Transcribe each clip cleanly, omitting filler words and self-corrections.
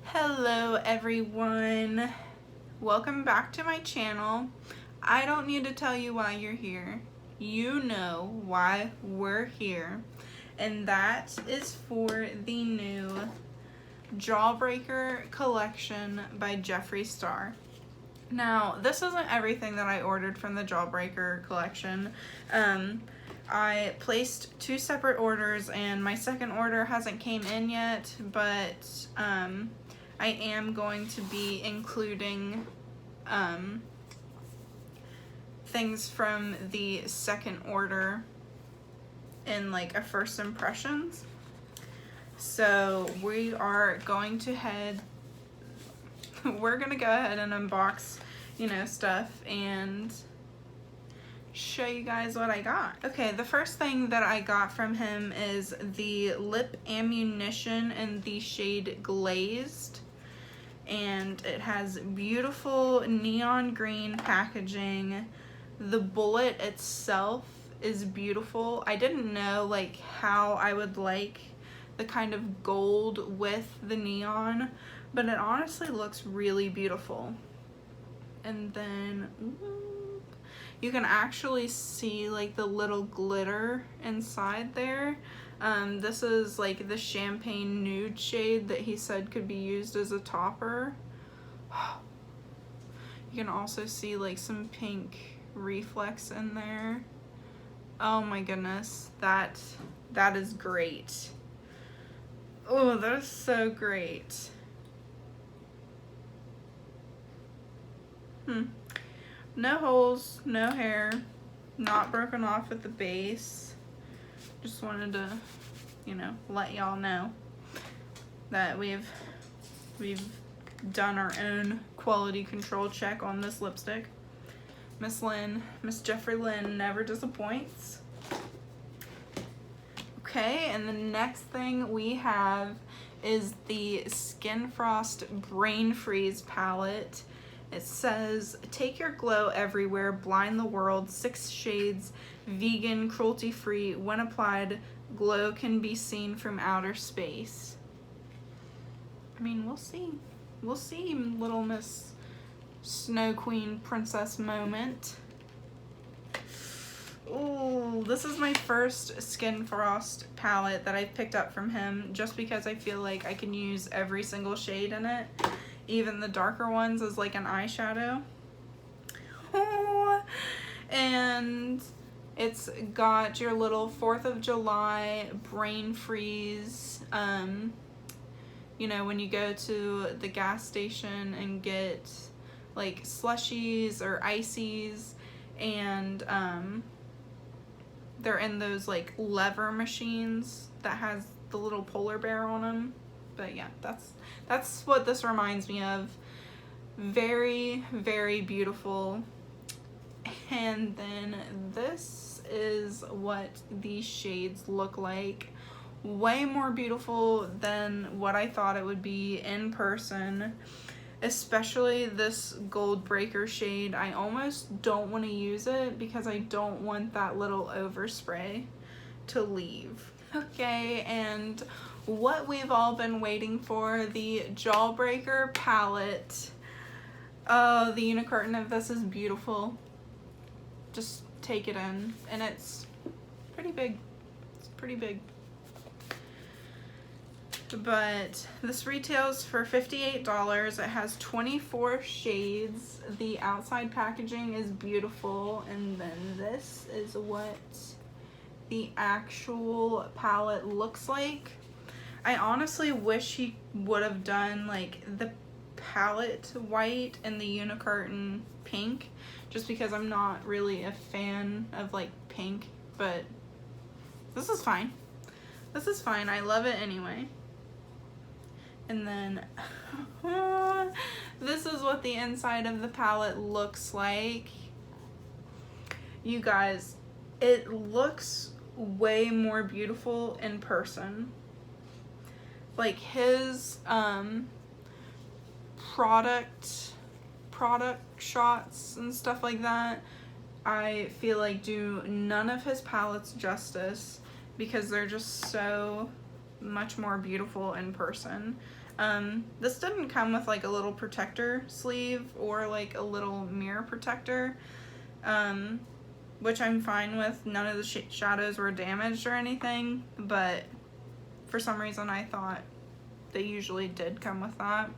Hello everyone, welcome back to my channel. I don't need to tell you why you're here. You know why we're here, and that is for the new Jawbreaker collection by Jeffree Star. Now, this isn't everything that I ordered from the Jawbreaker collection. I placed two separate orders and my second order hasn't came in yet, but I am going to be including things from the second order in like a first impressions. So we are going to we're gonna go ahead and unbox, stuff and show you guys what I got. Okay, the first thing that I got from him is the lip ammunition in the shade Glazed, and it has beautiful neon green packaging. The bullet itself is beautiful. I didn't know like how I would like the kind of gold with the neon, but it honestly looks really beautiful. And then you can actually see like the little glitter inside there. This is like the champagne nude shade that he said could be used as a topper. You can also see like some pink reflex in there. Oh my goodness, that is great. Oh, that is so great. No holes, no hair, not broken off at the base. Just wanted to, let y'all know that we've done our own quality control check on this lipstick. Miss Jeffree Lynn never disappoints. Okay, and the next thing we have is the Skin Frost Brain Freeze palette. It says, take your glow everywhere, blind the world, 6 shades, vegan, cruelty-free. When applied, glow can be seen from outer space. I mean, we'll see. We'll see, little Miss Snow Queen Princess moment. Ooh, this is my first Skin Frost palette that I've picked up from him, just because I feel like I can use every single shade in it. Even the darker ones as like an eyeshadow. And it's got your little 4th of July brain freeze. When you go to the gas station and get like slushies or ices, and they're in those like lever machines that has the little polar bear on them. But yeah, that's what this reminds me of. Very, very beautiful. And then this is what these shades look like. Way more beautiful than what I thought it would be in person. Especially this Gold Breaker shade. I almost don't want to use it because I don't want that little overspray to leave. Okay, and what we've all been waiting for, the Jawbreaker palette. Oh, the unicorn of this is beautiful. Just take it in, and it's pretty big. It's pretty big. But this retails for $58. It has 24 shades. The outside packaging is beautiful, and then this is what the actual palette looks like. I honestly wish he would have done like the palette white and the unicorn pink, just because I'm not really a fan of like pink, but this is fine. This is fine. I love it anyway. And then this is what the inside of the palette looks like. You guys, it looks way more beautiful in person. Like his product shots and stuff like that, I feel like do none of his palettes justice, because they're just so much more beautiful in person. This didn't come with like a little protector sleeve or like a little mirror protector, which I'm fine with. None of the shadows were damaged or anything, but for some reason I thought they usually did come with that.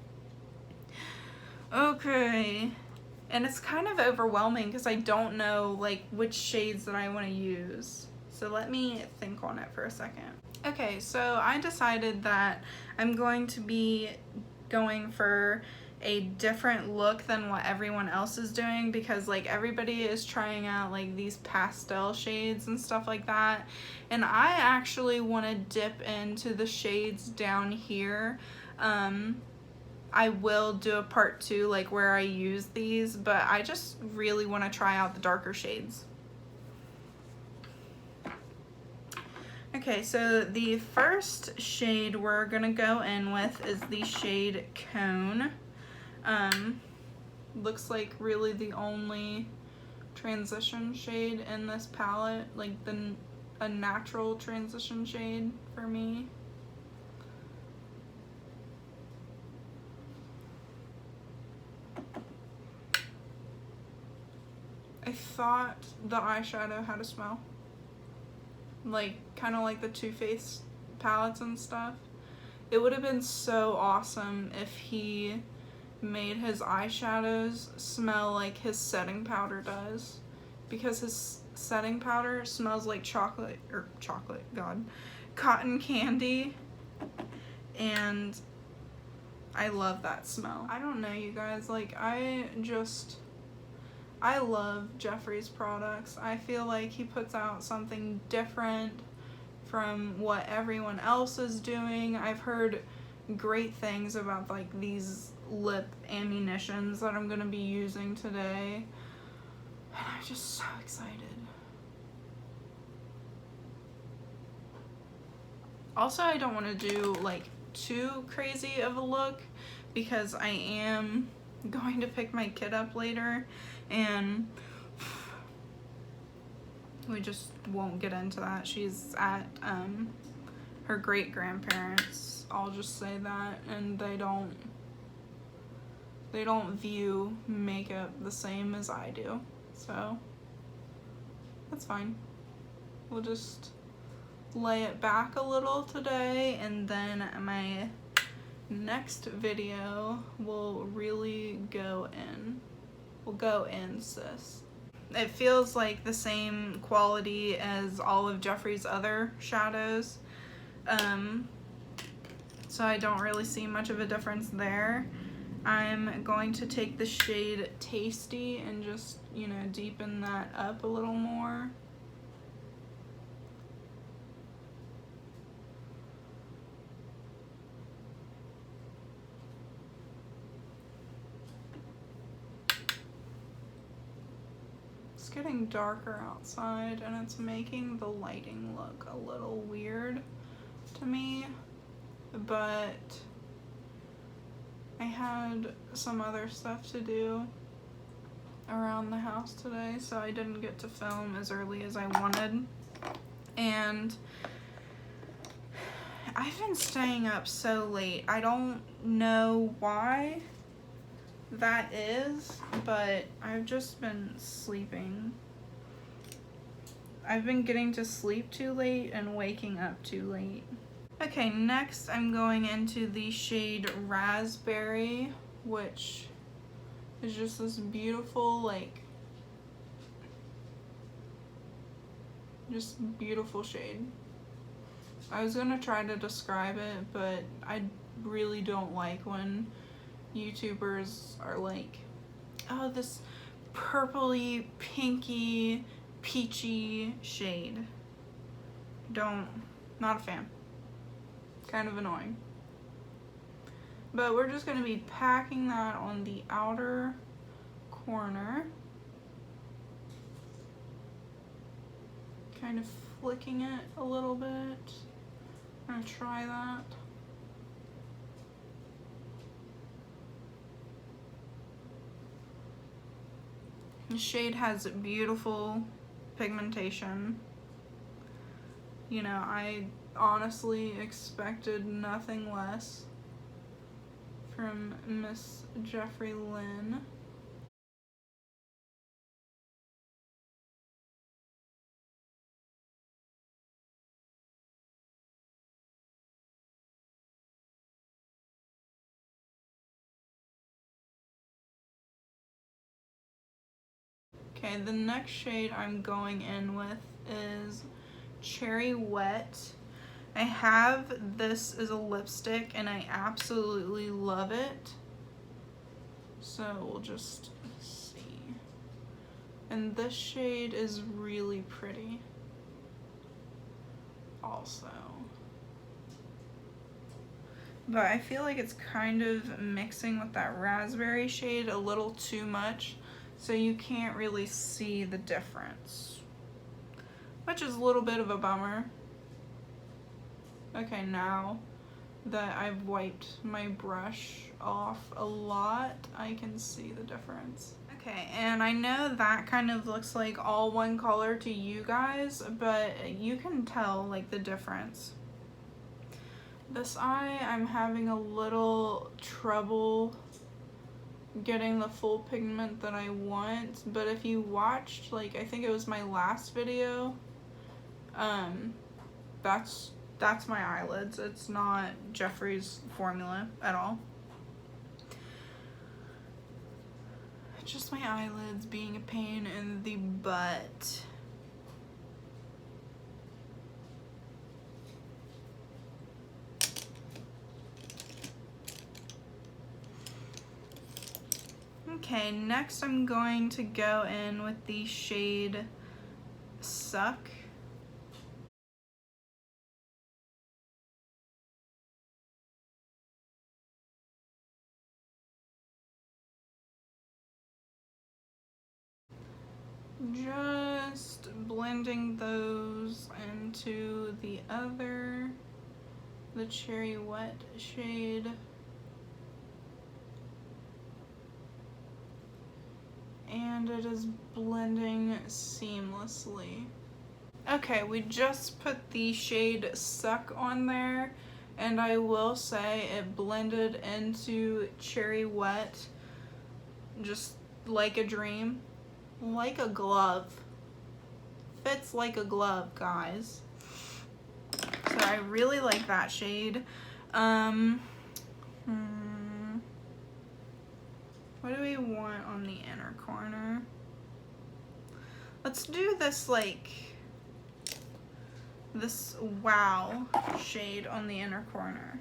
Okay, and it's kind of overwhelming because I don't know like which shades that I want to use. So let me think on it for a second. Okay, so I decided that I'm going to be going for a different look than what everyone else is doing, because like everybody is trying out like these pastel shades and stuff like that, and I actually want to dip into the shades down here. I will do a part 2 like where I use these, but I just really want to try out the darker shades. Okay, so the first shade we're gonna go in with is the shade Cone. Looks like really the only transition shade in this palette, like a natural transition shade for me. I thought the eyeshadow had a smell, like kind of like the Too Faced palettes and stuff. It would have been so awesome if he made his eyeshadows smell like his setting powder does, because his setting powder smells like cotton candy, and I love that smell. I don't know, you guys, like I love Jeffree's products. I feel like he puts out something different from what everyone else is doing. I've heard great things about like these lip ammunitions that I'm gonna be using today, and I'm just so excited. Also, I don't want to do like too crazy of a look because I am going to pick my kid up later, and we just won't get into that. She's at her great-grandparents, I'll just say that, and they don't view makeup the same as I do, so that's fine. We'll just lay it back a little today, and then my next video will really go in. We'll go in, sis. It feels like the same quality as all of Jeffree's other shadows, so I don't really see much of a difference there. I'm going to take the shade Tasty and just, you know, deepen that up a little more. It's getting darker outside and it's making the lighting look a little weird to me, but I had some other stuff to do around the house today, so I didn't get to film as early as I wanted, and I've been staying up so late. I don't know why that is, but I've just been sleeping. I've been getting to sleep too late and waking up too late. Okay, next I'm going into the shade Raspberry, which is just this beautiful, like, just beautiful shade. I was gonna try to describe it, but I really don't like when YouTubers are like, oh, this purpley, pinky, peachy shade. Not a fan. Kind of annoying. But we're just going to be packing that on the outer corner. Kind of flicking it a little bit. I'm going to try that. The shade has beautiful pigmentation. You know, I honestly expected nothing less. from Miss Jeffrey Lynn. Okay, the next shade I'm going in with is Cherry Wet. I have this as a lipstick and I absolutely love it. So we'll just see. And this shade is really pretty also. But I feel like it's kind of mixing with that raspberry shade a little too much, so you can't really see the difference, which is a little bit of a bummer. Okay, now that I've wiped my brush off a lot, I can see the difference. Okay, and I know that kind of looks like all one color to you guys, but you can tell like the difference. This eye, I'm having a little trouble getting the full pigment that I want, but if you watched, like, I think it was my last video, that's my eyelids. It's not Jeffrey's formula at all. It's just my eyelids being a pain in the butt. Okay, next I'm going to go in with the shade Suck. Just blending those into the Cherry Wet shade. And it is blending seamlessly. Okay, we just put the shade Suck on there, and I will say it blended into Cherry Wet just like a dream. Like a glove. Fits like a glove, guys. So I really like that shade. What do we want on the inner corner? Let's do this, like, this Wow shade on the inner corner.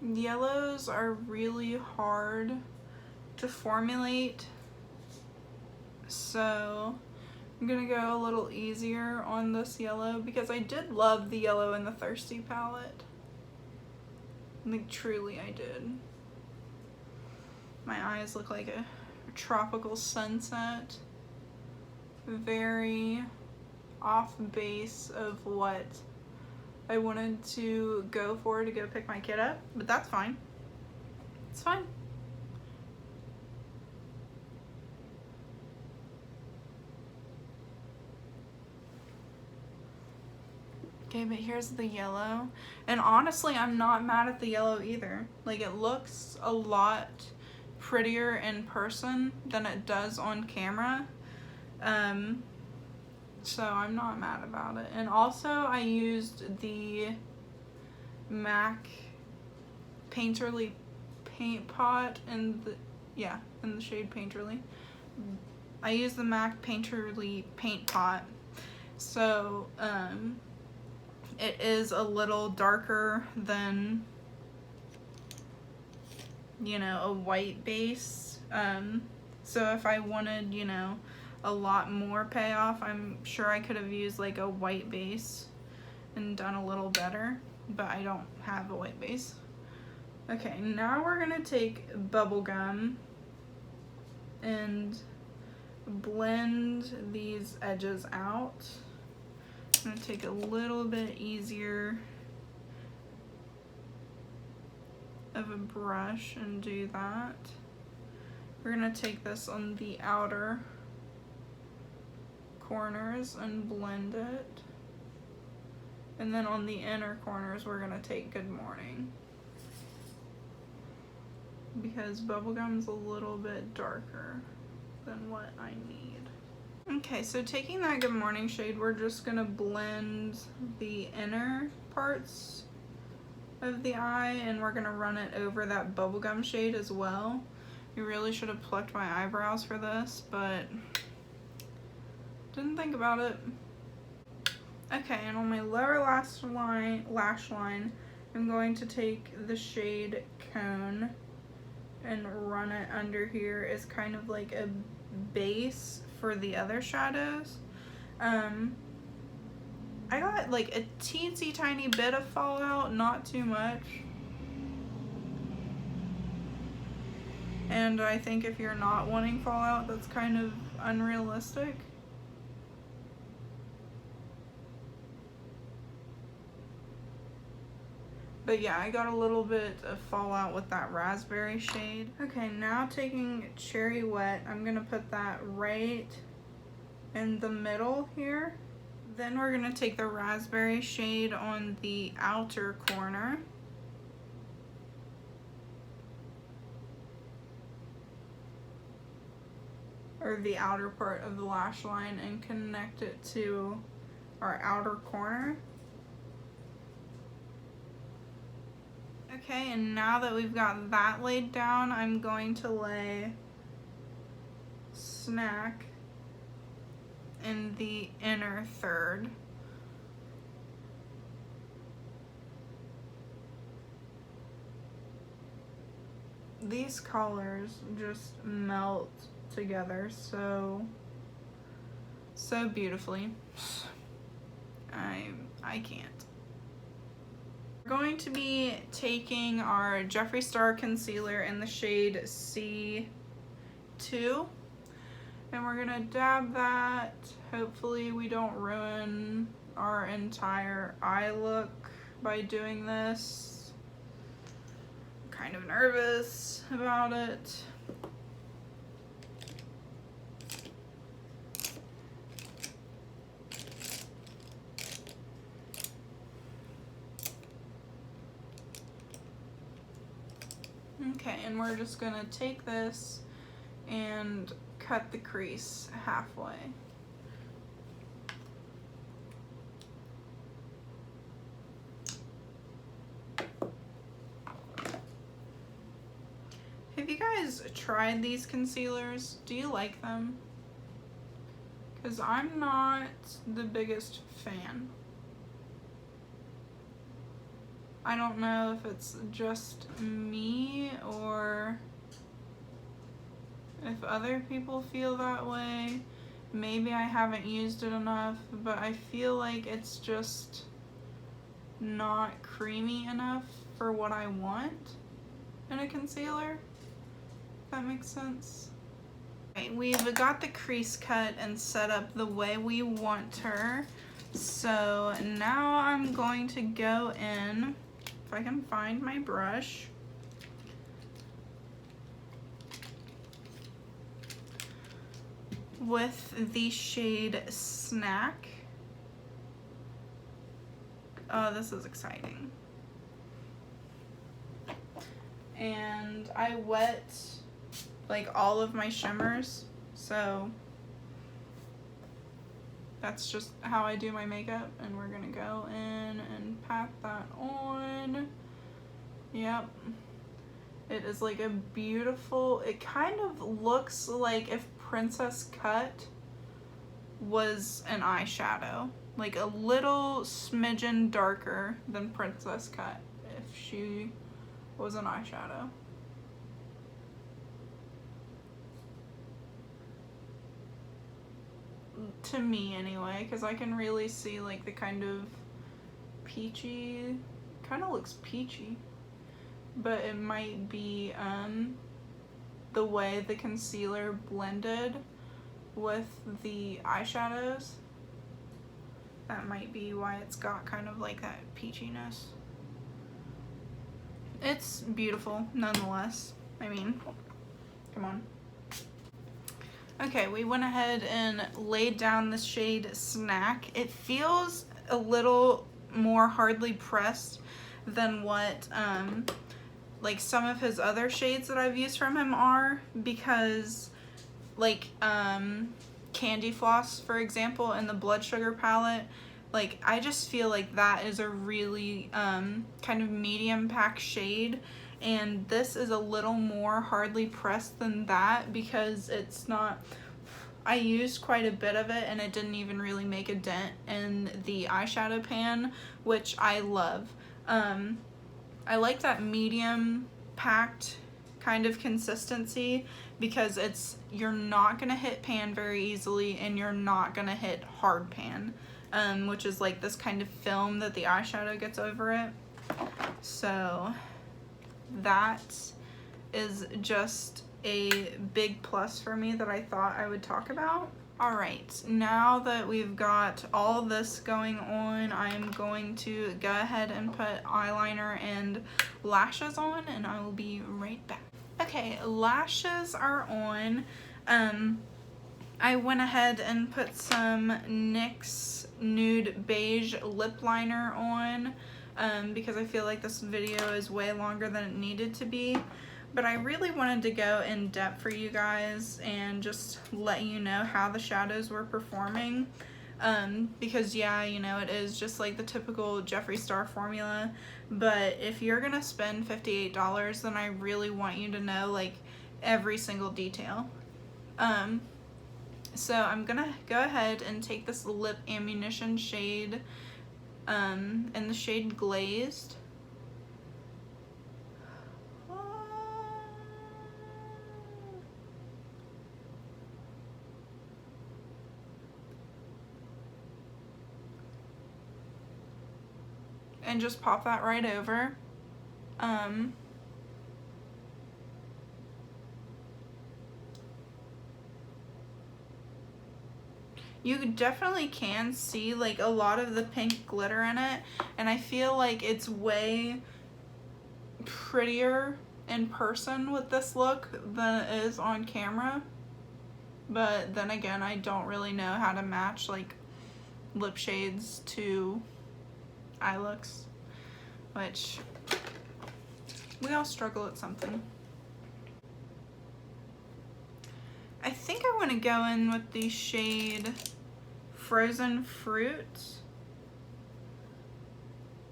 Yellows are really hard to formulate, so I'm gonna go a little easier on this yellow because I did love the yellow in the Thirsty palette. Like, truly I did. My eyes look like a tropical sunset. Very off base of what I wanted to go for to go pick my kid up, but that's fine. It's fine. Okay, but here's the yellow. And honestly, I'm not mad at the yellow either. Like, it looks a lot prettier in person than it does on camera. So I'm not mad about it. And also, I used the MAC Painterly paint pot in the shade Painterly. I used the MAC Painterly paint pot. So, it is a little darker than, you know, a white base. So if I wanted, you know, a lot more payoff, I'm sure I could have used like a white base and done a little better, but I don't have a white base. Okay, now we're gonna take bubblegum and blend these edges out. I'm gonna take a little bit easier of a brush and do that. We're gonna take this on the outer corners and blend it. And then on the inner corners, we're gonna take Good Morning, because Bubblegum's a little bit darker than what I need. Okay, so taking that Good Morning shade, we're just gonna blend the inner parts of the eye, and we're gonna run it over that Bubblegum shade as well. You really should have plucked my eyebrows for this, but didn't think about it. Okay, and on my lower lash line, I'm going to take the shade Cone and run it under here as kind of like a base for the other shadows. I got like a teensy tiny bit of fallout, not too much. And I think if you're not wanting fallout, that's kind of unrealistic. But yeah, I got a little bit of fallout with that raspberry shade. Okay, now taking Cherry Wet, I'm gonna put that right in the middle here. Then we're gonna take the raspberry shade on the outer corner. Or the outer part of the lash line, and connect it to our outer corner. Okay, and now that we've got that laid down, I'm going to lay Snack in the inner third. These colors just melt together so beautifully. I can't. We're going to be taking our Jeffree Star concealer in the shade C2, and we're gonna dab that. Hopefully we don't ruin our entire eye look by doing this. I'm kind of nervous about it. Okay, and we're just gonna take this and cut the crease halfway. Have you guys tried these concealers? Do you like them? Because I'm not the biggest fan. I don't know if it's just me or if other people feel that way. Maybe I haven't used it enough, but I feel like it's just not creamy enough for what I want in a concealer, if that makes sense. Okay, we've got the crease cut and set up the way we want her. So now I'm going to go in, if I can find my brush, with the shade Snack. Oh, this is exciting. And I wet like all of my shimmers, so that's just how I do my makeup, and we're gonna go in and pat that on. Yep. It is like a beautiful, it kind of looks like if Princess Cut was an eyeshadow. Like a little smidgen darker than Princess Cut if she was an eyeshadow. To me anyway, because I can really see like the kind of peachy, kind of looks peachy, but it might be the way the concealer blended with the eyeshadows. That might be why it's got kind of like that peachiness. It's beautiful nonetheless. I mean, come on. Okay, we went ahead and laid down the shade Snack. It feels a little more hardly pressed than what like some of his other shades that I've used from him are, because like Candy Floss, for example, in the Blood Sugar palette, like I just feel like that is a really kind of medium pack shade, and this is a little more hardly pressed than that because it's not, I used quite a bit of it and it didn't even really make a dent in the eyeshadow pan, which I love. I like that medium packed kind of consistency because it's, you're not gonna hit pan very easily and you're not gonna hit hard pan, which is like this kind of film that the eyeshadow gets over it. So that is just a big plus for me that I thought I would talk about. All right, now that we've got all this going on, I'm going to go ahead and put eyeliner and lashes on, and I will be right back. Okay, lashes are on. I went ahead and put some NYX Nude Beige Lip Liner on because I feel like this video is way longer than it needed to be. But I really wanted to go in depth for you guys and just let you know how the shadows were performing. Because yeah, you know, it is just like the typical Jeffree Star formula. But if you're gonna spend $58, then I really want you to know like every single detail. So I'm gonna go ahead and take this Lip Ammunition shade in the shade Glazed. And just pop that right over. You definitely can see like a lot of the pink glitter in it, and I feel like it's way prettier in person with this look than it is on camera. But then again, I don't really know how to match like lip shades to eye looks, which we all struggle at something. I think I want to go in with the shade Frozen Fruit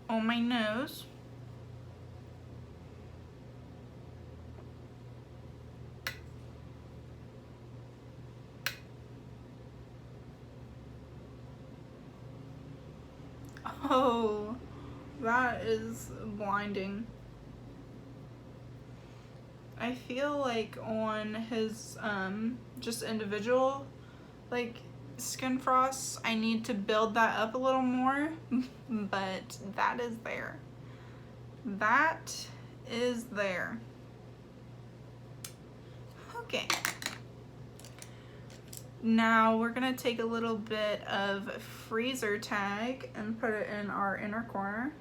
on my nose. Oh, that is blinding. I feel like on his just individual like skin frosts, I need to build that up a little more, but that is there. That is there. Okay. Now we're gonna take a little bit of Freezer Tag and put it in our inner corner,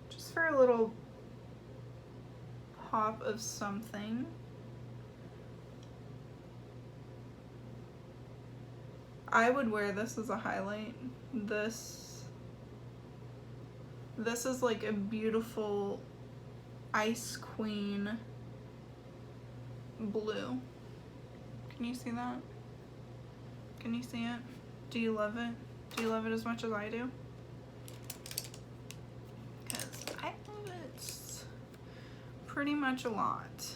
just for a little pop of something. I would wear this as a highlight. This is like a beautiful Ice Queen blue. Can you see that? Can you see it? Do you love it? Do you love it as much as I do? Because I love it pretty much a lot.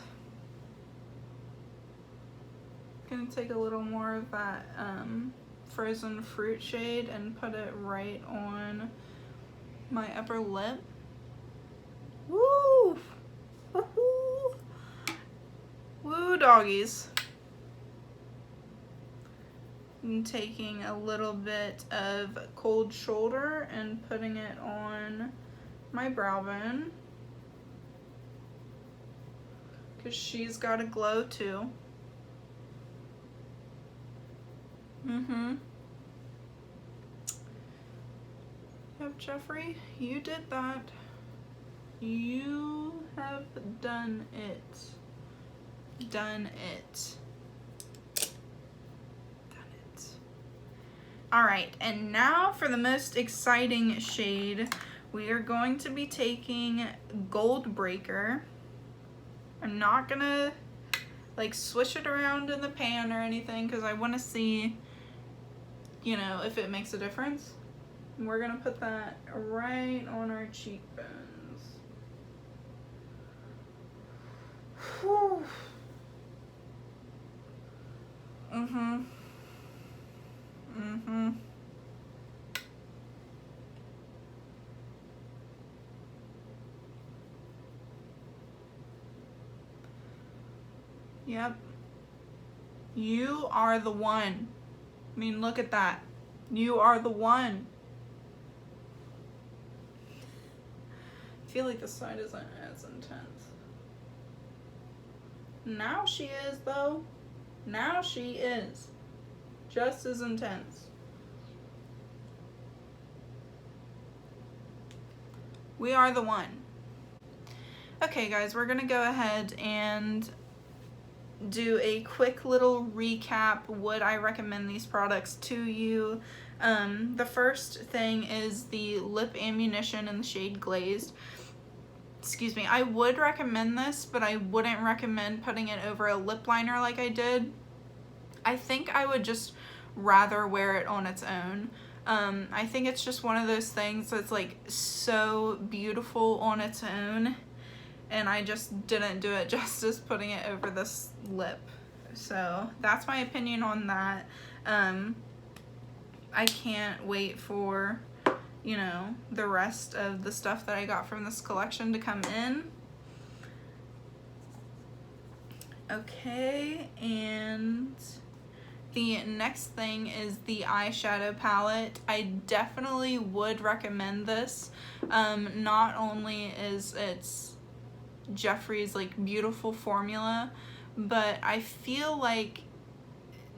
Gonna take a little more of that Frozen Fruit shade and put it right on my upper lip. Woo! Woo-hoo! Woo doggies. I'm taking a little bit of Cold Shoulder and putting it on my brow bone, because she's got a glow too. Yep, Jeffree, you did that. You have done it. Done it. All right, and now for the most exciting shade, we are going to be taking Jawbreaker. I'm not gonna like swish it around in the pan or anything because I want to see, you know, if it makes a difference. And we're gonna put that right on our cheekbones. Whew. Yep. You are the one. I mean, look at that. You are the one. I feel like this side isn't as intense. Now she is, though. Now she is. Just as intense. We are the one. Okay, guys, we're gonna go ahead and do a quick little recap. Would I recommend these products to you? The first thing is the lip ammunition in the shade Glazed. Excuse me, I would recommend this, but I wouldn't recommend putting it over a lip liner like I did. I think I would just rather wear it on its own. I think it's just one of those things that's like so beautiful on its own, and I just didn't do it justice putting it over this lip. So that's my opinion on that. I can't wait for, you know, the rest of the stuff that I got from this collection to come in. Okay, and the next thing is the eyeshadow palette. I definitely would recommend this. Not only is it's Jeffree's like beautiful formula, but I feel like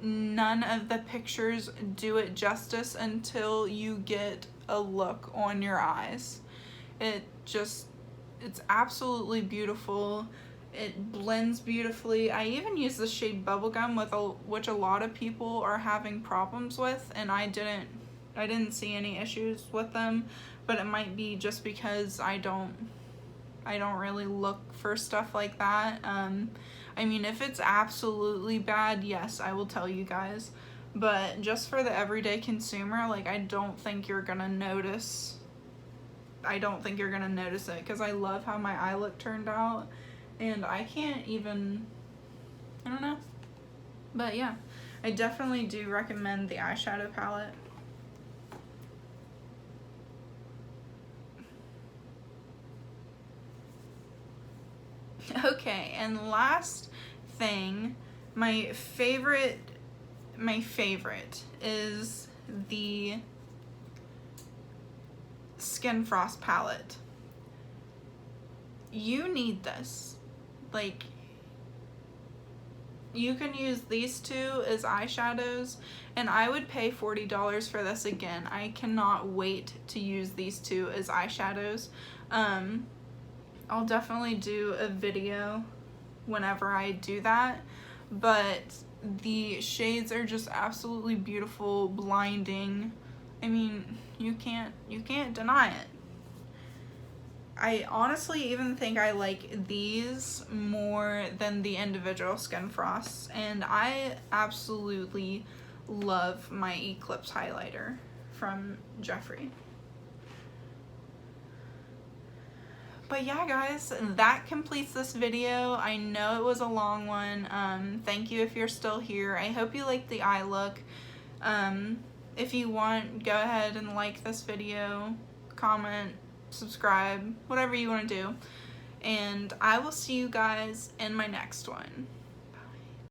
none of the pictures do it justice until you get a look on your eyes. It's absolutely beautiful. It blends beautifully. I even use the shade Bubblegum, which a lot of people are having problems with, and I didn't see any issues with them, but it might be just because I don't really look for stuff like that. I mean, if it's absolutely bad, yes, I will tell you guys, but just for the everyday consumer, like, I don't think you're gonna notice it, because I love how my eye look turned out, and I don't know. But yeah, I definitely do recommend the eyeshadow palette. Okay, and last thing, my favorite is the Skin Frost palette. You need this. Like, you can use these two as eyeshadows, and I would pay $40 for this again. I cannot wait to use these two as eyeshadows. I'll definitely do a video whenever I do that, but the shades are just absolutely beautiful, blinding. I mean, you can't deny it. I honestly even think I like these more than the individual Skin Frosts, and I absolutely love my Eclipse highlighter from Jeffree. But yeah, guys, that completes this video. I know it was a long one. Thank you if you're still here. I hope you like the eye look. If you want, go ahead and like this video, comment, subscribe, whatever you want to do. And I will see you guys in my next one.